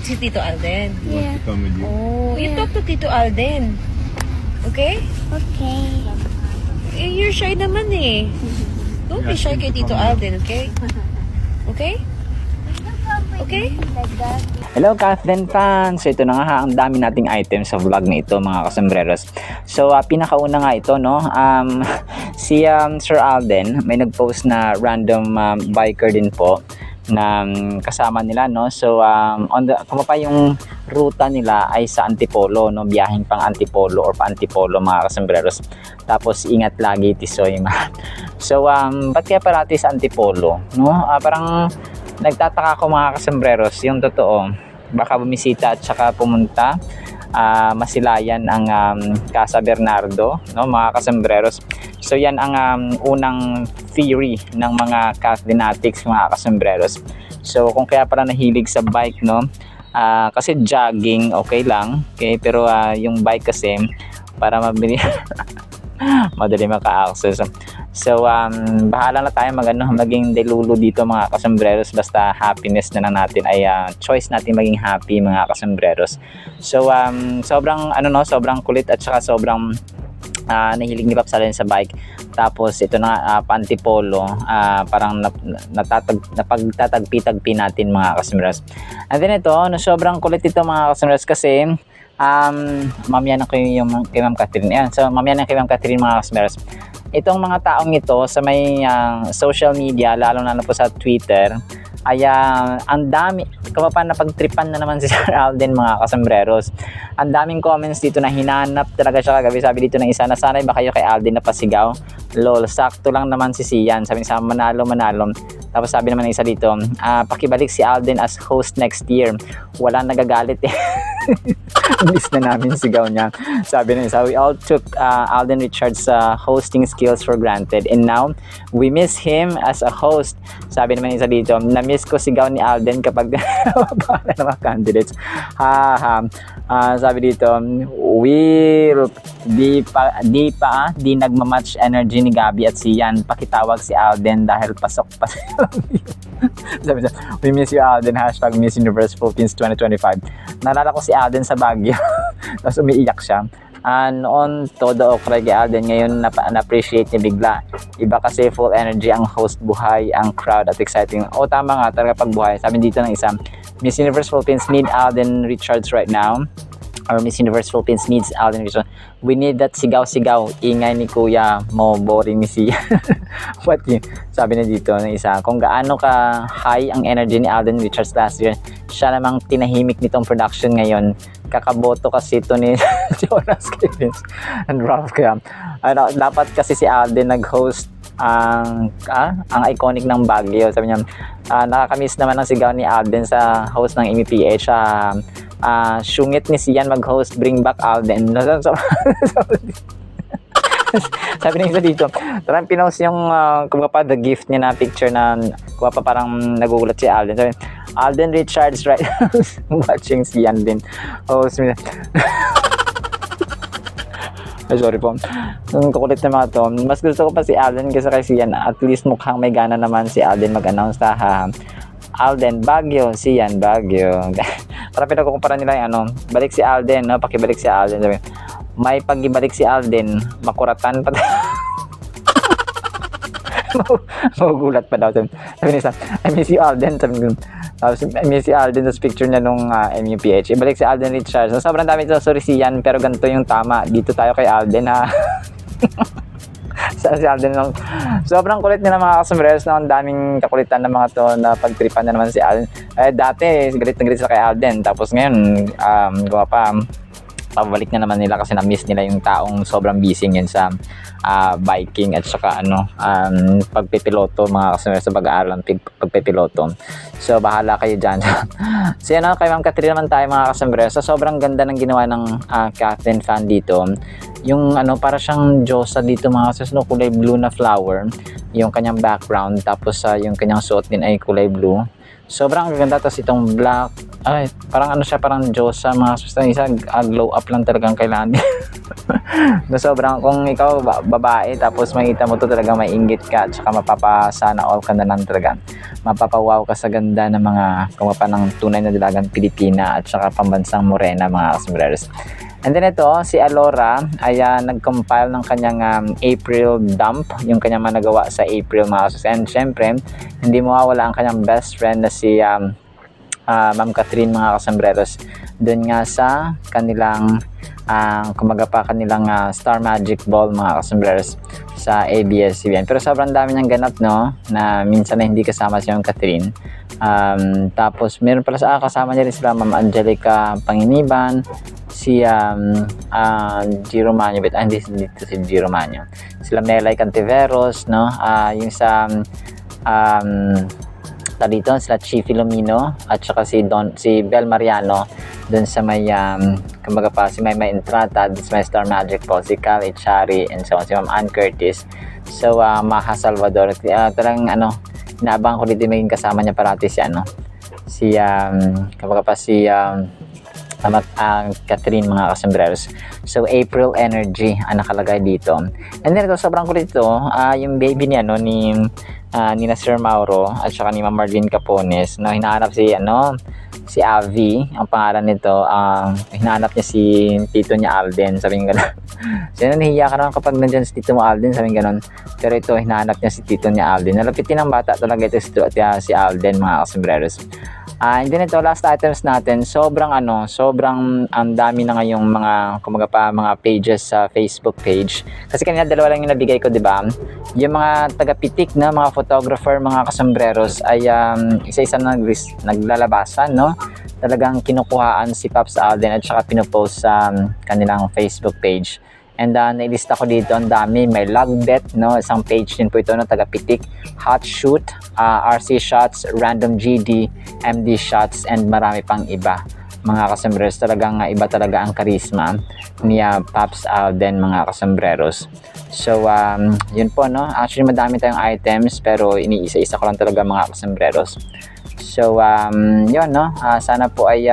si Tito Alden. Yeah. To come with you. Oh, you talk to Tito Alden. Okay? Okay. Eh, you're shy naman eh. Don't be shy kay Tito Alden, okay? Okay? Okay? Hello Kathleen fans! So ito na nga, ang dami nating items sa vlog na ito mga kasambreros. So pinakauna nga ito, no? Si Sir Alden may nagpost na random biker din po na kasama nila, no? So kung pa yung ruta nila ay sa Antipolo, no? Biyaheng pang Antipolo or pa Antipolo mga kasambreros. Tapos ingat lagi tisoy man. So ba't kaya parati sa Antipolo, no? Parang nagtataka ako mga kasambreros, yung totoo, baka bumisita at saka pumunta, masilayan ang Casa Bernardo, no mga kasambreros. So yan ang unang theory ng mga Cathletics mga kasambreros. So kung kaya pala nahilig sa bike, no, kasi jogging okay lang, okay, pero yung bike kasi para mabili madali maka-access. So bahala na tayo maging delulu dito mga kasambreros, basta happiness na lang natin ay choice natin maging happy mga kasambreros. So sobrang sobrang kulit at saka sobrang nahilig ni Paps Alden sa bike. Tapos ito na Pantipolo, parang napagtatagpi-tagpi natin mga kasambreros. And then ito, sobrang kulit ito mga kasambreros kasi mamaya na kay Ma'am Catherine. Ayan, so mamaya na kay Ma'am Catherine mga kasambreros. Itong mga taong ito sa may social media, lalo na po sa Twitter, ay ang dami, kapapan na pagtripan na naman si Sir Alden mga kasambreros. Ang daming comments dito na hinanap talaga siya kagabi. Sabi dito ng isa na sanay ba kayo kay Alden na pasigaw? Lol, sakto lang naman si Sian. Sabi niya manalo. Tapos sabi naman ng isa dito, pakibalik si Alden as host next year. Walang nagagalit eh. Miss na namin sigaw niya. Sabi ng isa, we all took Alden Richards hosting skills for granted and now we miss him as a host. Sabi naman ng isa dito, na-miss ko sigaw ni Alden kapag para ng mga candidates. Sabi dito, di nagmamatch energy ni Gabi at Sian. Pakitawag si Alden dahil pasok pa sila. Sabi niya, we miss you Alden, hashtag Miss Universe Philippines 2025. Nalala ko si Alden sa Baguio. Tapos umiiyak siya. Noon todo okray kay Alden, ngayon na-appreciate niya bigla. Iba kasi full energy ang host, buhay ang crowd at exciting. O tama nga talaga pag buhay. Sabi dito ng isa, Miss Universe Philippines need Alden Richards right now. Or Miss Universe Philippines needs Alden Richards. We need that sigaw-sigaw. Ingay ni Kuya mo, boring ni Siya. What yun? Sabi na dito ng isa, kung gaano ka high ang energy ni Alden Richards last year, siya namang tinahimik nitong production ngayon. Kakaboto kasi ito ni Jonas Kevins and Ralph kaya. Dapat kasi si Alden nag-host ang iconic ng Baguio. Sabi niya, nakakamiss naman ang sigaw ni Alden sa host ng MEPH. Sungit ni Sian mag-host, bring back Alden. Sabi ng isa dito, parang pinost yung kumapa the gift niya na picture na kumapa parang nagugulat si Alden. Sabi, Alden Richards right watching Sian din. Sorry po. Ang kukulit na mga to. Mas gusto ko pa si Alden kasi kay Sian. At least mukhang may gana naman si Alden mag-announce na Alden Baguio, Sian Baguio. Para pinagkukumpara nila yung balik si Alden, no? Pakibalik si Alden. Sabi, may pagibalik si Alden, makuratan pa. Magugulat pa daw. Sabi niya, I miss you Alden. Sabi niya, I miss you Alden. Tapos picture niya nung MUPH. Ibalik si Alden Richards. So, sobrang dami ito. Sorry Sian, pero ganito yung tama. Dito tayo kay Alden ha. Si Alden lang. Sobrang kulit nila mga kasambreros na ang daming kakulitan ng mga to na pagtripan na naman si Alden. Dati galit na galit sila kay Alden, tapos ngayon gawa pa pabalik na naman nila kasi na-miss nila yung taong sobrang busy ngayon sa biking at saka pagpipiloto mga kasambreros sa pag-aaral ng pagpipiloto. So bahala kayo dyan. So kay Ma'am Catherine naman tayo mga kasambreros. So sobrang ganda ng ginawa ng Kathleen fan dito. yung ano, para siyang Diyosa dito mga kasis, no, kulay blue na flower yung kanyang background, tapos yung kanyang suot din ay kulay blue. Sobrang ganda. Tapos itong black, ay parang ano siya, parang Diyosa mga kasis, isa glow up lang talagang kailangan. No, sobrang, kung ikaw babae tapos makita mo to, talagang mainggit ka at saka mapapasana all ka na lang talaga, mapapawaw ka sa ganda ng mga kumapa ng tunay na dalagang Pilipina at saka pambansang morena mga kasombreros. And then ito, si Alora ay nag-compile ng kanyang April dump, yung kanyang managawa sa April mga kasombreros. And syempre, hindi mawawala ang kanyang best friend na si Ma'am Catherine mga kasombreros, doon nga sa kanilang kumaga pa kanilang Star Magic Ball mga kasombreros sa ABS-CBN. Pero sobrang dami niyang ganap, no, na minsan na hindi kasama si Ma'am Catherine. Tapos meron pala kasama niya rin sila Ma'am Angelica Panginiban, si G. Romanio, hindi dito si G. Romanio, sila Melay Cantiveros, no, yung sa dito sila Chi Filomeno at saka si Bel Mariano dun sa may kumbaga pa si may Entrata, sa may Star Magic Ball, si Cal Echari, and so on, si Ma'am Ann Curtis. So Maha Salvador, talagang ano, inaabangan ko dito maging kasama niya parati si ano, si kumbaga pa si Catherine mga kasombreros. So April Energy ang nakalagay dito. And then ito, sobrang kulit ito, yung baby niya, no, ni Sir Mauro at saka ni Ma'am Marlene Capones, no, hinahanap si Avi, ang pangalan nito. Hinahanap niya si tito niya Alden, sabing gano'n. So nahihiya ka naman kapag nandyan si tito mo Alden, sabing gano'n. Pero ito, hinahanap niya si tito niya Alden. Nalapitin ng bata talaga ito si Alden mga kasombreros. And then ito, last items natin, sobrang ang dami na ngayong mga kumaga pa mga pages sa Facebook page. Kasi kanina dalawa lang yung nabigay ko, di ba? Yung mga taga-pitik na mga photographer, mga kasombreros ay isa-isa na naglalabasan, no? Talagang kinukuhaan si Pops Alden at saka pinopost sa kanilang Facebook page. And nailista ko dito, ang dami. May Lagbet, no? Isang page din po ito, no? Taga-pitik, Hot Shoot, RC Shots, Random GD, MD Shots, and marami pang iba. Mga kasombreros, talagang iba talaga ang karisma ni Pops Alden mga kasombreros. So, yun po, no? Actually, madami tayong items, pero iniisa-isa ko lang talaga mga kasombreros. So, yun, no? Sana po ay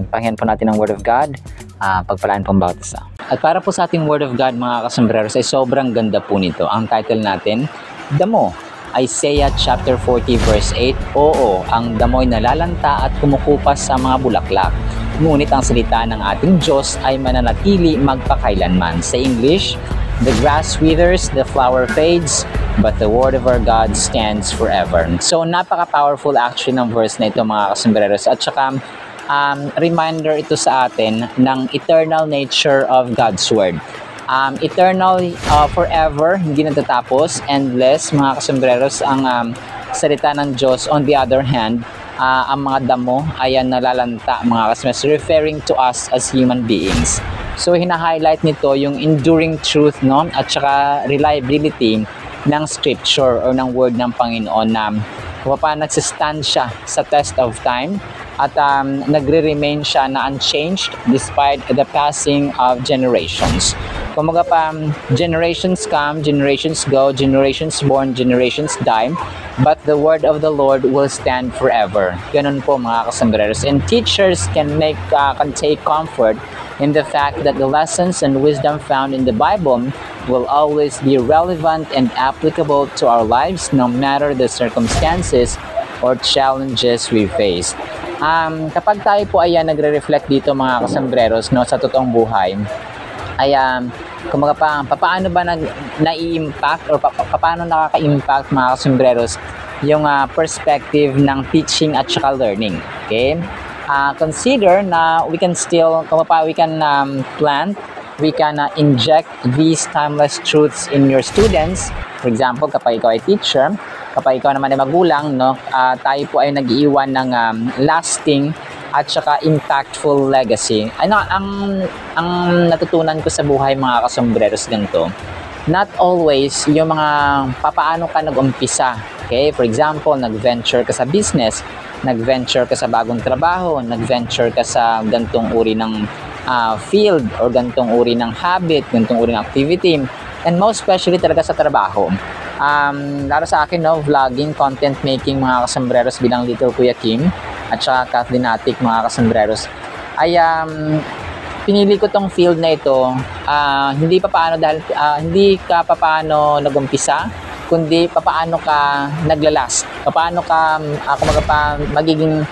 panghiyan po natin ang Word of God. Pagpalaan pong bawat isa. At para po sa ating Word of God mga kasombreros, ay sobrang ganda po nito. Ang title natin, Damo. Isaiah chapter 40 verse 8, Oo, ang damoy nalalanta at kumukupas sa mga bulaklak. Ngunit ang salita ng ating Diyos ay mananatili magpakailanman. Sa English, the grass withers, the flower fades, but the word of our God stands forever. So napaka-powerful actually ng verse na ito mga kasombreros. At saka reminder ito sa atin ng eternal nature of God's Word. Eternal, forever, hindi natatapos, endless, mga kasombreros, ang salita ng Diyos. On the other hand, ang mga damo ay nalalanta, mga kasombreros, referring to us as human beings. So, hina-highlight nito yung enduring truth, no? At saka reliability ng scripture or ng word ng Panginoon na paano nagsistand siya sa test of time at nagre-remain siya na unchanged despite the passing of generations. Kumaga pa, generations come, generations go, generations born, generations die, but the word of the Lord will stand forever. Ganun po mga kasombreros. And teachers can take comfort in the fact that the lessons and wisdom found in the Bible will always be relevant and applicable to our lives no matter the circumstances or challenges we face. Kapag tayo po ay nagre-reflect dito mga kasombreros, no, sa totoong buhay, ay kumaga pa, paano ba na-i-impact or paano nakaka-impact mga kasombreros yung perspective ng teaching at saka learning. Okay? Consider na we can plant, we can inject these timeless truths in your students. For example, kapag ikaw ay teacher, kapag ikaw naman ay magulang, no, tayo po ay nag-iwan ng lasting at saka impactful legacy. Ang natutunan ko sa buhay mga kasombreros ganito, not always yung mga papaano ka nag-umpisa. Okay? For example, nag-venture ka sa business, nag-venture ka sa bagong trabaho, nag-venture ka sa gantong uri ng field or ganitong uri ng habit, ganitong uri ng activity, and most especially talaga sa trabaho. Lalo sa akin, no, vlogging, content making, mga kasambreros bilang Little Kuya Kim at saka Kathleen Atik, mga kasambreros, ay pinili ko tong field na ito hindi ka paano nagumpisa, kundi paano ka naglalas, paano ka magiging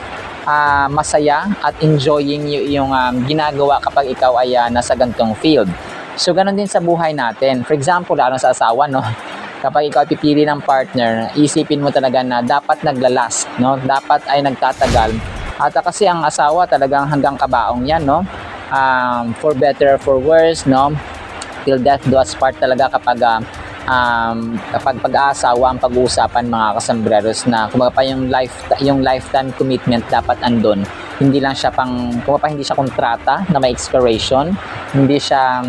masaya at enjoying yung ginagawa kapag ikaw ay nasa gantong field. So ganun din sa buhay natin. For example, lalo sa asawa, no, kapag ikaw pipili ng partner, isipin mo talaga na dapat naglalas, no, dapat ay nagtatagal. At kasi ang asawa talagang hanggang kabaong yan, no, for better for worse, no, till death do us part talaga kapag pag-aasawa ang pag-uusapan, mga kasambreros, na kumbaga yung lifetime commitment dapat andun. Hindi lang siya hindi siya kontrata na may expiration. Hindi siya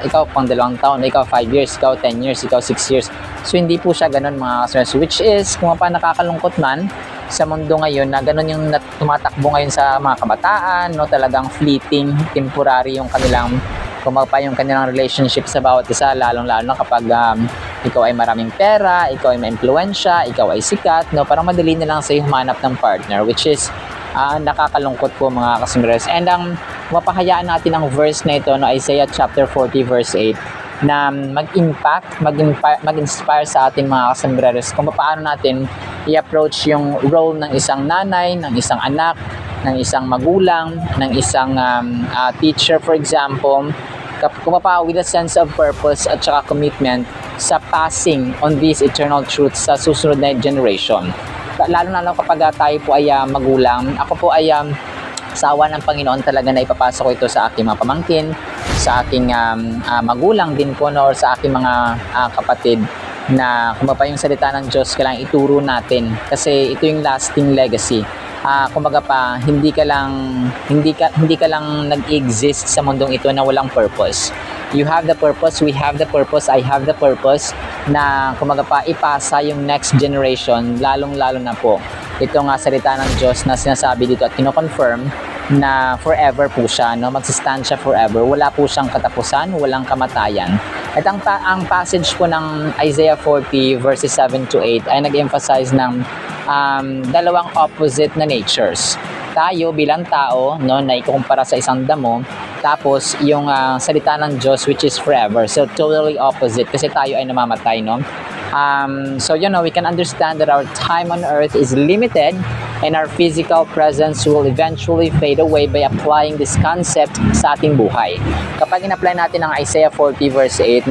ikaw pang 2 taon, ikaw 5 years, ikaw 10 years, ikaw 6 years. So hindi po siya ganun, mga kasambreros, which is nakakalungkot man sa mundo ngayon na ganun yung tumatakbo ngayon sa mga kabataan, no, talagang fleeting, temporary yung kanilang relationship sa bawat isa, lalong-lalo na kapag ikaw ay maraming pera, ikaw ay ma-impluwensya, ikaw ay sikat, no, parang madali na lang sa'yo humanap ng partner, which is nakakalungkot po, mga kasambreros. And mapahayaan natin ang verse na ito, no, Isaiah chapter 40 verse 8, na mag-inspire sa ating mga kasambreros kung paano natin i-approach yung role ng isang nanay, ng isang anak, ng isang magulang, ng isang teacher, for example, with a sense of purpose at saka commitment sa passing on these eternal truths sa susunod na generation. Lalo na kapag tayo po ay magulang. Ako po ay sa awa ng Panginoon talaga na ipapasok ko ito sa aking mga pamangkin, sa aking magulang din po, no, or sa aking mga kapatid, na yung salita ng Diyos kailangan ituro natin kasi ito yung lasting legacy. Hindi ka lang nag-exist sa mundong ito na walang purpose. You have the purpose, we have the purpose, I have the purpose na ipasa yung next generation, lalong-lalo na po ito nga salita ng Diyos na sinasabi dito at kino-confirm na forever po siya, no? Magsistand siya forever. Wala po siyang katapusan, walang kamatayan. At ang passage po ng Isaiah 40 verses 7 to 8 ay nag-emphasize ng dalawang opposite na natures. Tayo bilang tao, no, na ikukumpara sa isang damo, tapos yung salita ng Diyos which is forever. So totally opposite kasi tayo ay namamatay, no? So we can understand that our time on earth is limited and our physical presence will eventually fade away by applying this concept sa ating buhay. Kapag in-apply natin ang Isaiah 40 verse 8,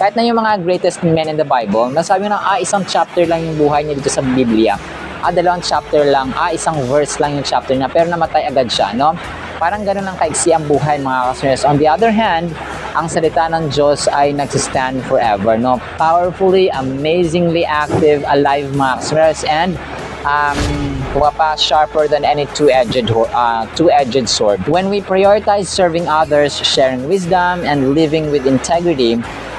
kahit na yung mga greatest men in the Bible, nasabi na isang chapter lang yung buhay niya dito sa Biblia. 2 chapter lang, isang verse lang yung chapter niya, pero namatay agad siya, no? Parang ganun ang kaiksi ang buhay, mga kasambreros. On the other hand, ang salita ng Diyos ay nagsistand forever, no? Powerfully, amazingly active, alive, mga kasambreros, and sharper than any two-edged sword. When we prioritize serving others, sharing wisdom, and living with integrity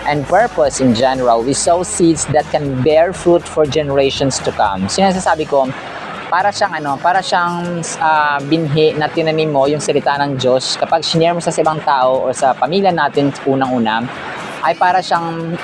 and purpose in general, we sow seeds that can bear fruit for generations to come. Sinasabi ko, para siyang binhi na tinanim mo yung salita ng Diyos. Kapag sinare mo sa ibang tao o sa pamilya natin unang-una, ay para siyang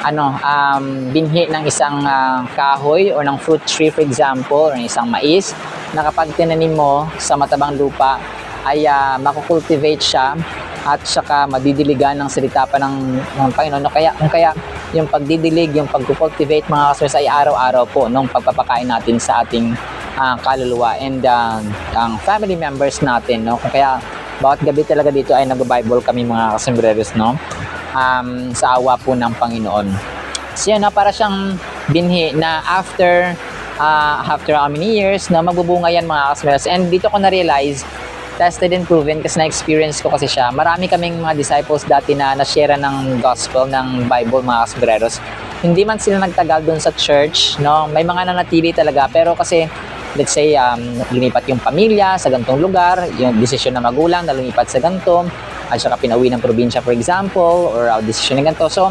binhi ng isang kahoy o ng fruit tree, for example, or ng isang mais, na kapag tinanim mo sa matabang lupa ay makukultivate siya at saka madidiligan ng salita pa ng Panginoon. Kaya yung pagdidilig, yung pagkukultivate, mga kasambreros, ay araw-araw po nung pagpapakain natin sa ating kaluluwa and ang family members natin, no? Kaya bawat gabi talaga dito ay nag-Bible kami, mga kasambreros, no? Sa awa po ng Panginoon. So yan, para siyang binhi na after how many years na magbubunga yan, mga kasambreros. And dito ko na-realize, tested and proven kasi na-experience ko kasi siya. Marami kaming mga disciples dati na na-share ng gospel ng Bible, mga kasambreros. Hindi man sila nagtagal doon sa church, no? May mga nanatili talaga, pero kasi let's say lumipat yung pamilya sa gantong lugar, yung desisyon na magulang na lumipat sa ganto, at saka pinauwi ng probinsya, for example, or desisyon na ganito. So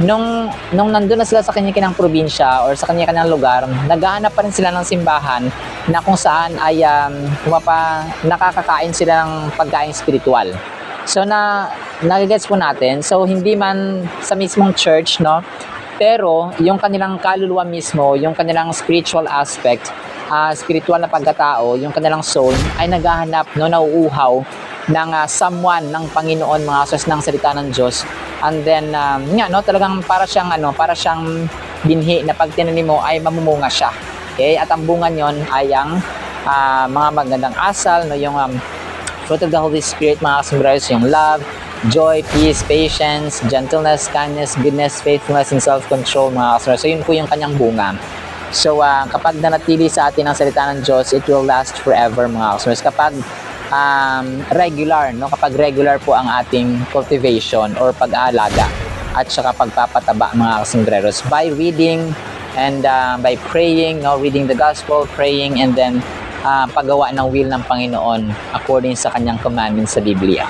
nung nandun na sila sa kanya-kanyang probinsya or sa kanya-kanyang lugar, naghahanap pa rin sila ng simbahan na kung saan ay nakakakain sila ng pagkain spiritual. So nagigets po natin. So hindi man sa mismong church, no? Pero yung kanilang kaluluwa mismo, yung kanilang spiritual aspect, spiritual na pagkatao, yung kanilang soul ay naghahanap, no, nauuhaw ng someone ng Panginoon, mga sos ng salita ng Diyos. And then no, talagang para siyang binhi na pag tinanim mo ay mamumunga siya. Okay? At ang bunga niyon ay ang mga magandang asal, no, yung fruit of the Holy Spirit, mga kasombrero, yung love, joy, peace, patience, gentleness, kindness, goodness, faithfulness, and self-control, mga kasombrero. So yun po yung kanyang bunga. So kapag nanatili sa atin ang salita ng Diyos, it will last forever, mga kasombrero. Kapag regular, no, kapag regular po ang ating cultivation or pag-aalaga at saka pagpapataba, mga kasembreros, by reading and by praying, no, reading the gospel, praying, and then paggawa ng will ng Panginoon according sa kanyang commandments sa Biblia.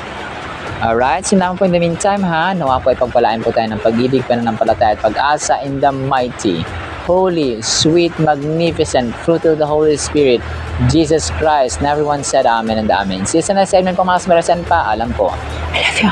Alright, so naman po in the meantime, nawa po ay pagpalain po tayo ng pag-ibig, pananampalataya at pag-asa in the mighty, holy, sweet, magnificent fruit of the Holy Spirit, Jesus Christ. And everyone said amen and amen. See you sa next segment po, mga kasembreros, and paalam po. I love you.